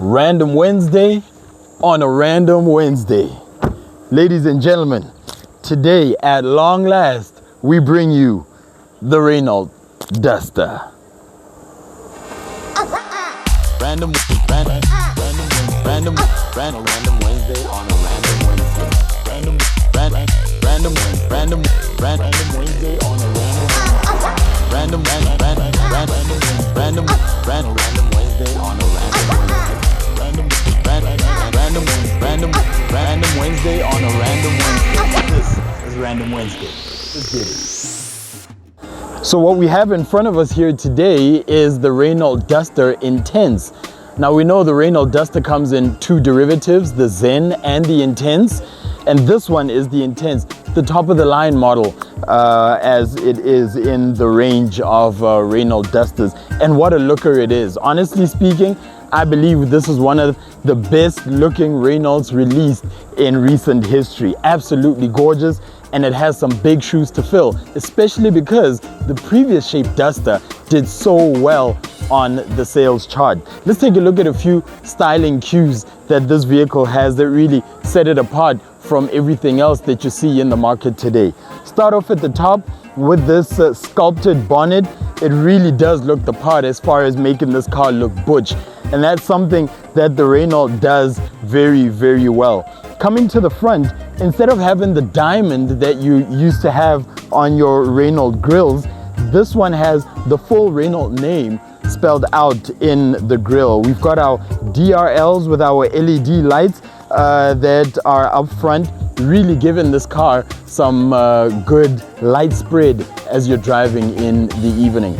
Random Wednesday on a random Wednesday. Ladies and gentlemen, today at long last, we bring you the Renault Duster. Random Wednesday on a random Wednesday. Random Wednesday on a random Wednesday on a random Wednesday on a random Wednesday. This is Random Wednesday. Let's get it. So what we have in front of us here today is the Renault Duster Intens. Now we know the Renault Duster comes in two derivatives, the Zen and the Intens, and this one is the Intens, the top of the line model, as it is in the range of Renault Dusters. And what a looker it is. Honestly speaking, I believe this is one of the best looking Renaults released in recent history. Absolutely gorgeous, and it has some big shoes to fill, especially because the previous shape Duster did so well on the sales chart. Let's take a look at a few styling cues that this vehicle has that really set it apart from everything else that you see in the market today. Start off at the top with this sculpted bonnet. It really does look the part as far as making this car look butch. And that's something that the Renault does very, very well. Coming to the front, instead of having the diamond that you used to have on your Renault grills, this one has the full Renault name spelled out in the grille. We've got our DRLs with our LED lights that are up front, really giving this car some good light spread as you're driving in the evening.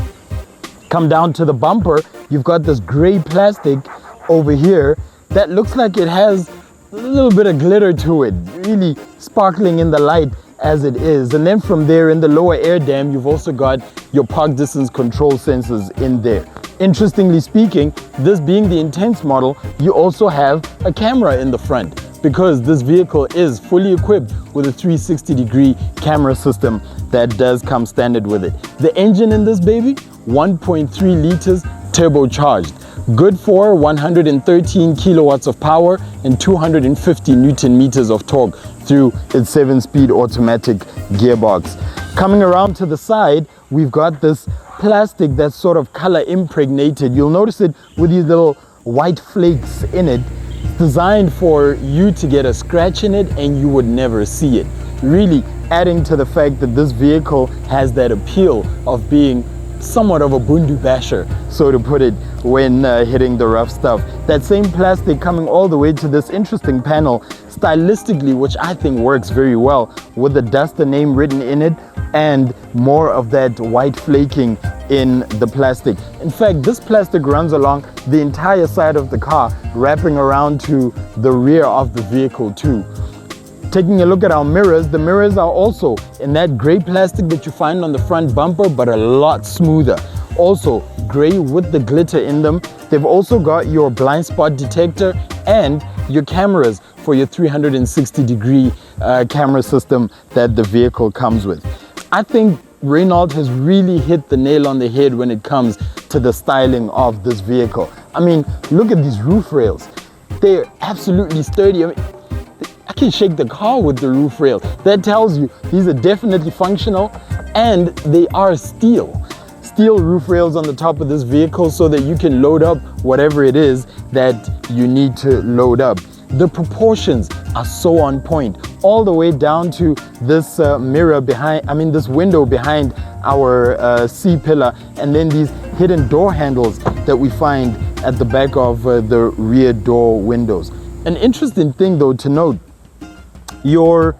Come down to the bumper, you've got this gray plastic over here that looks like it has a little bit of glitter to it, really sparkling in the light as it is. And then from there in the lower air dam, you've also got your park distance control sensors in there. Interestingly speaking, this being the Intense model, you also have a camera in the front because this vehicle is fully equipped with a 360-degree camera system that does come standard with it. The engine in this baby, 1.3 liters turbocharged, good for 113 kilowatts of power and 250 Newton meters of torque through its 7-speed automatic gearbox. Coming around to the side, we've got this plastic that's sort of color impregnated. You'll notice it with these little white flakes in it. It's designed for you to get a scratch in it and you would never see it. Really adding to the fact that this vehicle has that appeal of being somewhat of a bundu basher, so to put it, when hitting the rough stuff. That same plastic coming all the way to this interesting panel stylistically, which I think works very well with the Duster name written in it and more of that white flaking in the plastic. In fact, this plastic runs along the entire side of the car, wrapping around to the rear of the vehicle too. Taking a look at our mirrors, the mirrors are also in that gray plastic that you find on the front bumper, but a lot smoother. Also gray with the glitter in them. They've also got your blind spot detector and your cameras for your 360-degree camera system that the vehicle comes with. I think Renault has really hit the nail on the head when it comes to the styling of this vehicle. I mean, look at these roof rails. They're absolutely sturdy. I can shake the car with the roof rails. That tells you these are definitely functional, and they are steel. Steel roof rails on the top of this vehicle so that you can load up whatever it is that you need to load up. The proportions are so on point, all the way down to this mirror behind, this window behind our C-pillar, and then these hidden door handles that we find at the back of the rear door windows. An interesting thing though to note, your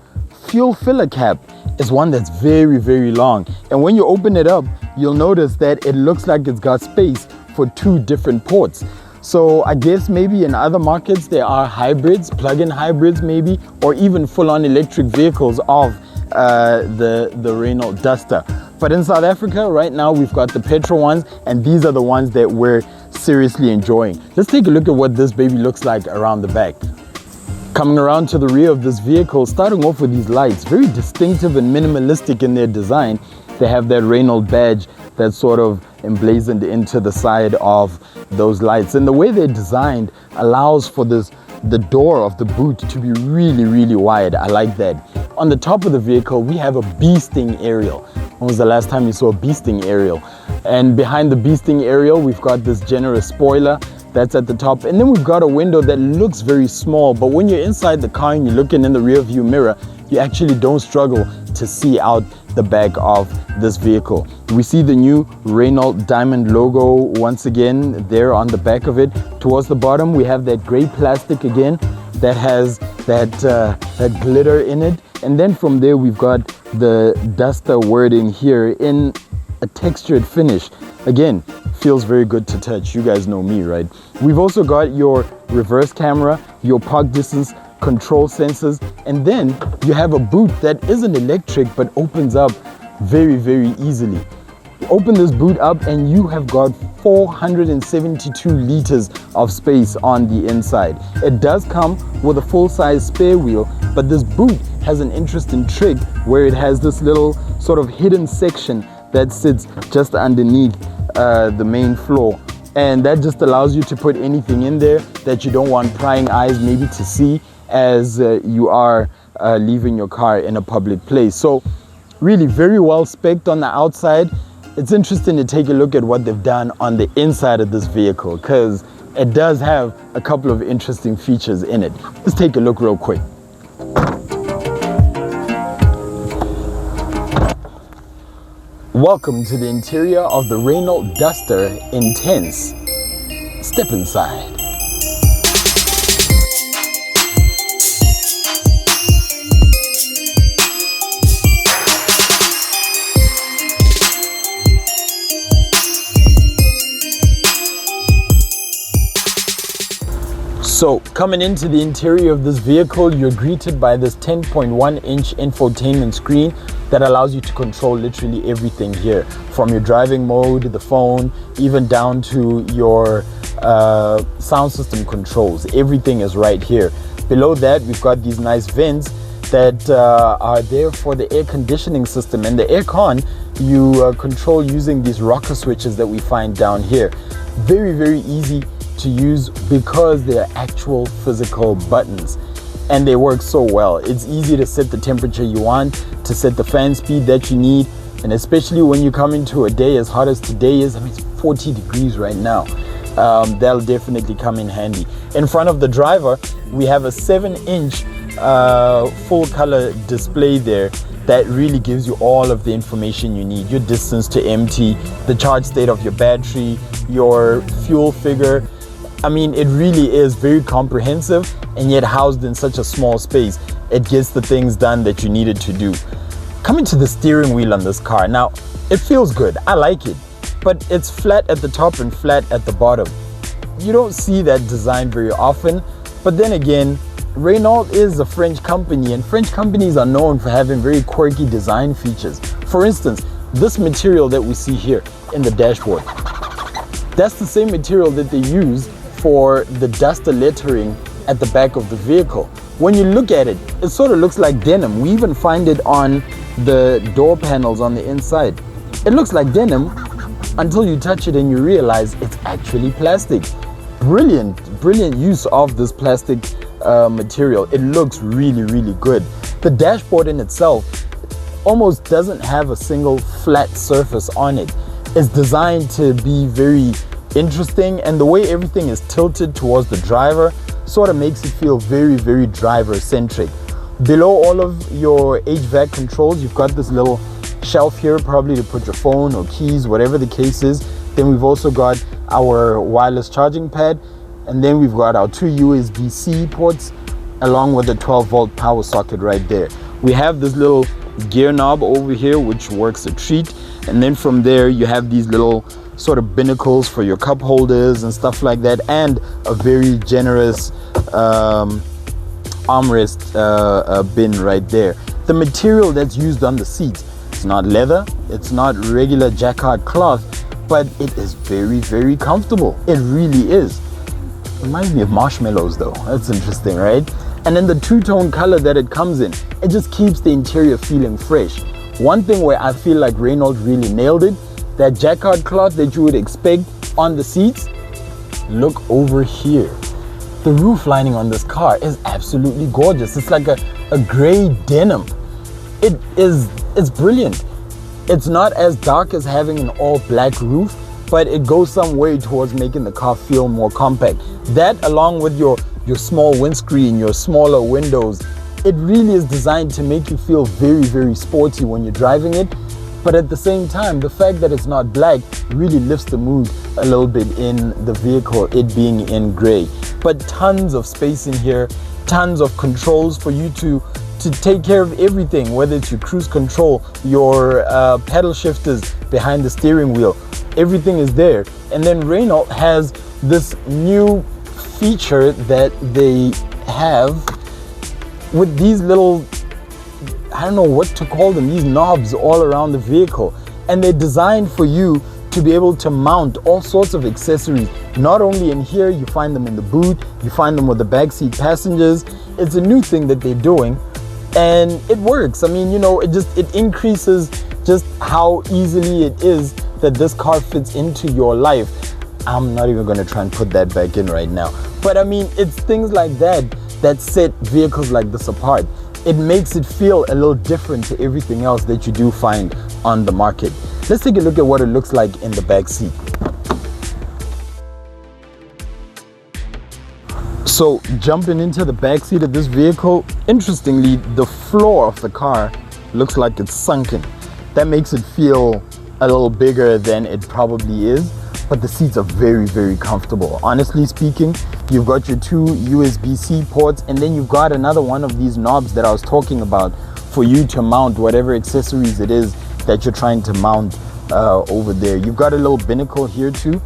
fuel filler cap is one that's very, very long. And when you open it up, you'll notice that it looks like it's got space for two different ports. So I guess maybe in other markets there are hybrids, plug-in hybrids maybe, or even full-on electric vehicles of the Renault Duster. But in South Africa right now we've got the petrol ones, and these are the ones that we're seriously enjoying. Let's take a look at what this baby looks like around the back. Coming around to the rear of this vehicle, starting off with these lights, very distinctive and minimalistic in their design. They have that Renault badge that's sort of emblazoned into the side of those lights. And the way they're designed allows for the door of the boot to be really, really wide. I like that. On the top of the vehicle, we have a beasting aerial. When was the last time you saw a beasting aerial? And behind the beasting aerial, we've got this generous spoiler that's at the top. And then we've got a window that looks very small, but when you're inside the car and you're looking in the rear view mirror, you actually don't struggle to see out the back of this vehicle. We see the new Renault diamond logo once again there on the back of it. Towards the bottom, we have that gray plastic again that has that glitter in it. And then from there, we've got the Duster wording here in a textured finish. Again, feels very good to touch. You guys know me, right? We've also got your reverse camera, your park distance control sensors, and then you have a boot that isn't electric but opens up very, very easily. Open this boot up and you have got 472 liters of space on the inside. It does come with a full-size spare wheel, but this boot has an interesting trick where it has this little sort of hidden section that sits just underneath the main floor. And that just allows you to put anything in there that you don't want prying eyes maybe to see as you are leaving your car in a public place. So really very well spec'd on the outside. It's interesting to take a look at what they've done on the inside of this vehicle, because it does have a couple of interesting features in it. Let's take a look real quick. Welcome to the interior of the Renault Duster Intens. Step inside. So coming into the interior of this vehicle, you're greeted by this 10.1-inch infotainment screen that allows you to control literally everything here, from your driving mode, the phone, even down to your sound system controls. Everything is right here. Below that, we've got these nice vents that are there for the air conditioning system, and the aircon you control using these rocker switches that we find down here. Very, very easy to use because they're actual physical buttons and they work so well. It's easy to set the temperature you want, to set the fan speed that you need, and especially when you come into a day as hot as today is. I mean, it's 40 degrees right now. That'll definitely come in handy. In front of the driver, we have a 7-inch full color display there that really gives you all of the information you need. Your distance to empty, the charge state of your battery, your fuel figure. I mean, it really is very comprehensive, and yet housed in such a small space, it gets the things done that you needed to do. Coming to the steering wheel on this car, now it feels good, I like it, but it's flat at the top and flat at the bottom. You don't see that design very often, but then again, Renault is a French company, and French companies are known for having very quirky design features. For instance, this material that we see here in the dashboard, that's the same material that they use for the Duster lettering at the back of the vehicle. When you look at it, it sort of looks like denim. We even find it on the door panels on the inside. It looks like denim until you touch it and you realize it's actually plastic. Brilliant, brilliant use of this plastic material. It looks really, really good. The dashboard in itself almost doesn't have a single flat surface on it. It's designed to be very interesting, and the way everything is tilted towards the driver sort of makes it feel very, very driver centric. Below all of your HVAC controls, you've got this little shelf here, probably to put your phone or keys, whatever the case is. Then we've also got our wireless charging pad, and then we've got our 2 USB-C ports along with a 12-volt power socket right there. We have this little gear knob over here which works a treat, and then from there you have these little sort of binnacles for your cup holders and stuff like that, and a very generous armrest bin right there. The material that's used on the seats, it's not leather, it's not regular jacquard cloth, but it is very, very comfortable. It really is. Reminds me of marshmallows though. That's interesting, right? And then the two-tone color that it comes in, it just keeps the interior feeling fresh. One thing where I feel like Renault really nailed it that jacquard cloth that you would expect on the seats, look over here. The roof lining on this car is absolutely gorgeous. It's like a gray denim. It's brilliant. It's not as dark as having an all black roof, but it goes some way towards making the car feel more compact. That, along with your small windscreen, your smaller windows, it really is designed to make you feel very, very sporty when you're driving it. But at the same time, the fact that it's not black really lifts the mood a little bit in the vehicle, it being in gray. But tons of space in here, tons of controls for you to take care of everything, whether it's your cruise control, your paddle shifters behind the steering wheel. Everything is there. And then Renault has this new feature that they have with these little, I don't know what to call them, these knobs all around the vehicle. And they're designed for you to be able to mount all sorts of accessories. Not only in here, you find them in the boot, you find them with the backseat passengers. It's a new thing that they're doing, and it works. I mean, you know, it increases just how easily it is that this car fits into your life. I'm not even gonna try and put that back in right now. But I mean, it's things like that that set vehicles like this apart. It makes it feel a little different to everything else that you do find on the market. Let's take a look at what it looks like in the back seat. So jumping into the back seat of this vehicle, interestingly, the floor of the car looks like it's sunken. That makes it feel a little bigger than it probably is, but the seats are very, very comfortable. Honestly speaking, you've got your two USB-C ports, and then you've got another one of these knobs that I was talking about for you to mount whatever accessories it is that you're trying to mount over there. You've got a little binnacle here too.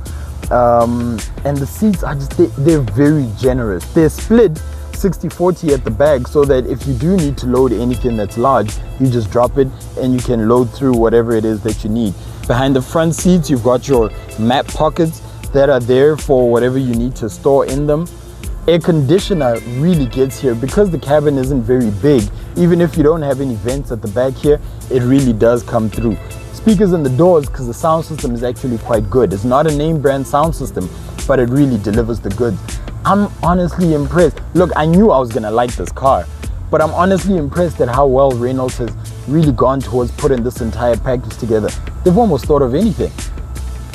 And the seats are just, they're very generous. They're split 60-40 at the back, so that if you do need to load anything that's large, you just drop it and you can load through whatever it is that you need. Behind the front seats, you've got your map pockets that are there for whatever you need to store in them. Air conditioner really gets here because the cabin isn't very big. Even if you don't have any vents at the back here, it really does come through. Speakers in the doors, because the sound system is actually quite good. It's not a name brand sound system, but it really delivers the goods. I'm honestly impressed. Look, I knew I was gonna like this car, but I'm honestly impressed at how well Renault has really gone towards putting this entire package together. They've almost thought of anything.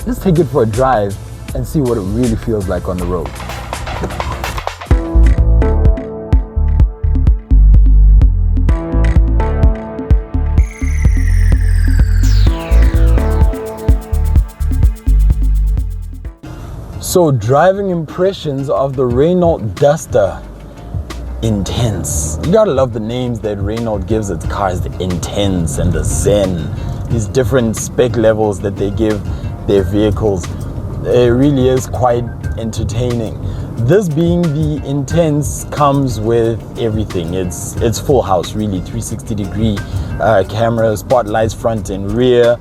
Let's take it for a drive and see what it really feels like on the road. So, driving impressions of the Renault Duster Intens. You gotta love the names that Renault gives its cars, the Intens and the Zen. These different spec levels that they give their vehicles. It really is quite entertaining. This being the Intens comes with everything. It's full house, really. 360-degree camera, spotlights front and rear.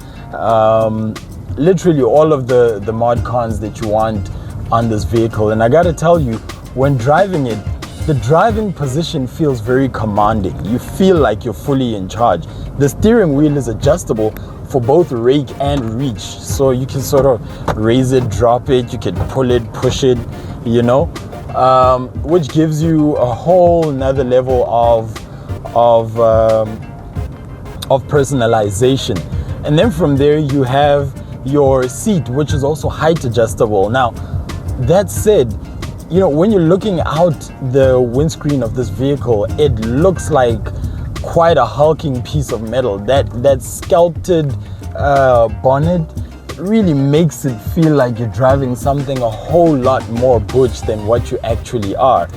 Literally all of the mod cons that you want on this vehicle. And I gotta tell you, when driving it, the driving position feels very commanding. You feel like you're fully in charge. The steering wheel is adjustable for both rake and reach, so you can sort of raise it, drop it, you can pull it, push it, you know, which gives you a whole nother level of personalization. And then from there you have your seat, which is also height adjustable. Now, that said, you know, when you're looking out the windscreen of this vehicle, it looks like quite a hulking piece of metal. That sculpted bonnet really makes it feel like you're driving something a whole lot more butch than what you actually are.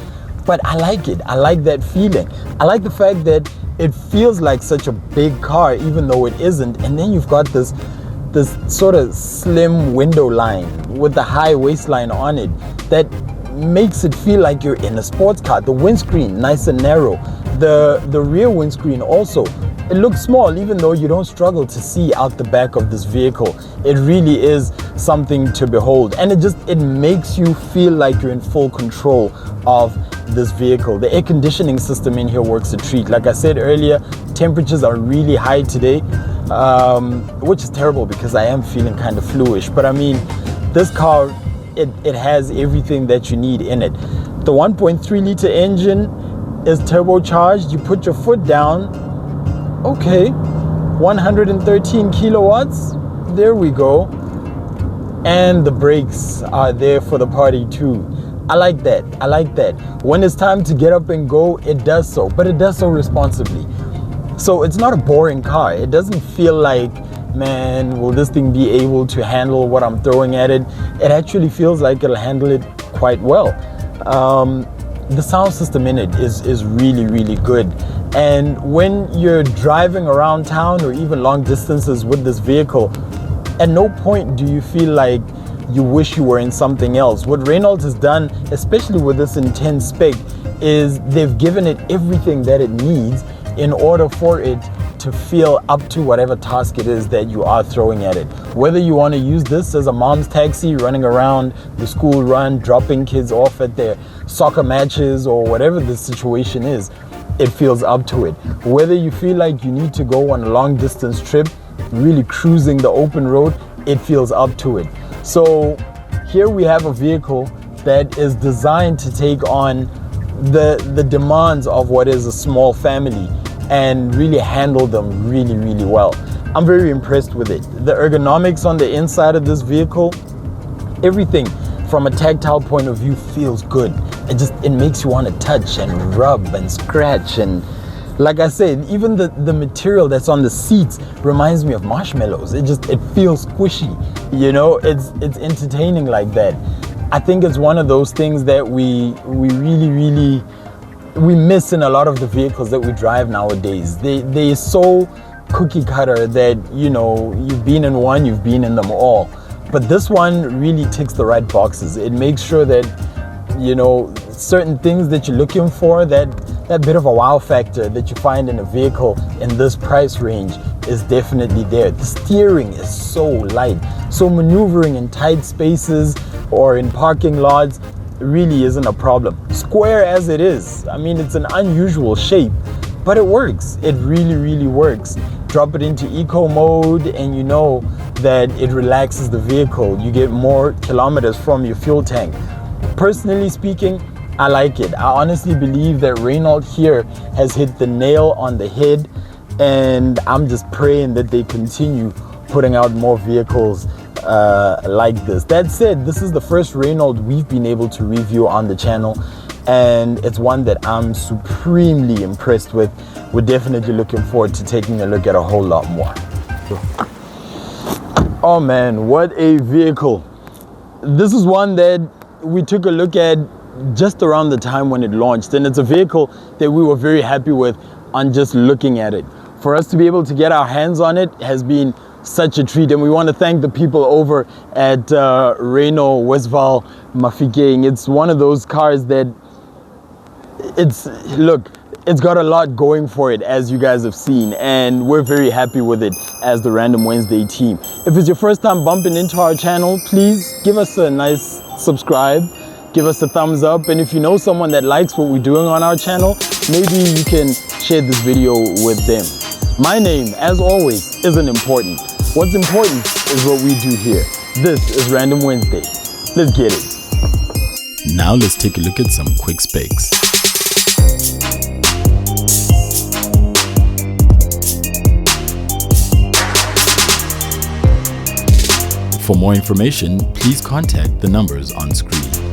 But I like it. I like that feeling. I like the fact that it feels like such a big car, even though it isn't. And then you've got this sort of slim window line with the high waistline on it that makes it feel like you're in a sports car. The windscreen, nice and narrow. The rear windscreen also, it looks small, even though you don't struggle to see out the back of this vehicle. It really is something to behold, and it makes you feel like you're in full control of this vehicle. The air conditioning system in here works a treat. Like I said earlier, temperatures are really high today. which is terrible because I am feeling kind of fluish. But I mean, this car, it has everything that you need in it. The 1.3 liter engine is turbocharged. You put your foot down, okay, 113 kilowatts, there we go. And the brakes are there for the party too. I like that. When it's time to get up and go, it does so, but it does so responsibly. So it's not a boring car. It doesn't feel like, man, will this thing be able to handle what I'm throwing at it? It actually feels like it'll handle it quite well. The sound system in it is really, really good. And when you're driving around town or even long distances with this vehicle, at no point do you feel like you wish you were in something else. What Renault has done, especially with this Intens spec, is they've given it everything that it needs in order for it to feel up to whatever task it is that you are throwing at it. Whether you want to use this as a mom's taxi, running around the school run, dropping kids off at their soccer matches, or whatever the situation is, it feels up to it. Whether you feel like you need to go on a long distance trip, really cruising the open road, it feels up to it. So here we have a vehicle that is designed to take on the demands of what is a small family and really handle them really, really well. I'm very impressed with it. The ergonomics on the inside of this vehicle, everything from a tactile point of view feels good. It makes you want to touch and rub and scratch, and like I said, even the material that's on the seats reminds me of marshmallows. It feels squishy, you know. It's entertaining like that. I think it's one of those things that we really miss in a lot of the vehicles that we drive nowadays. They're so cookie cutter that, you know, you've been in one, you've been in them all. But this one really ticks the right boxes. It makes sure that, you know, certain things that you're looking for, that bit of a wow factor that you find in a vehicle in this price range is definitely there. The steering is so light, so maneuvering in tight spaces or in parking lots really isn't a problem. Square as it is, I mean, it's an unusual shape, but it works. It really works. Drop it into eco mode and you know that it relaxes the vehicle. You get more kilometers from your fuel tank. Personally speaking, I like it. I honestly believe that Renault here has hit the nail on the head, and I'm just praying that they continue putting out more vehicles like this. That said, this is the first Renault we've been able to review on the channel, and it's one that I'm supremely impressed with. We're definitely looking forward to taking a look at a whole lot more. Oh man, what a vehicle. This is one that we took a look at just around the time when it launched, and it's a vehicle that we were very happy with on just looking at it. For us to be able to get our hands on it has been such a treat, and we want to thank the people over at Renault Westval Mafikeng. It's one of those cars that it's got a lot going for it, as you guys have seen, and we're very happy with it as the Random Wednesday team. If it's your first time bumping into our channel, please give us a nice subscribe, give us a thumbs up, and if you know someone that likes what we're doing on our channel, maybe you can share this video with them. My name, as always, isn't important. What's important is what we do here. This is Random Wednesday. Let's get it. Now let's take a look at some quick specs. For more information, please contact the numbers on screen.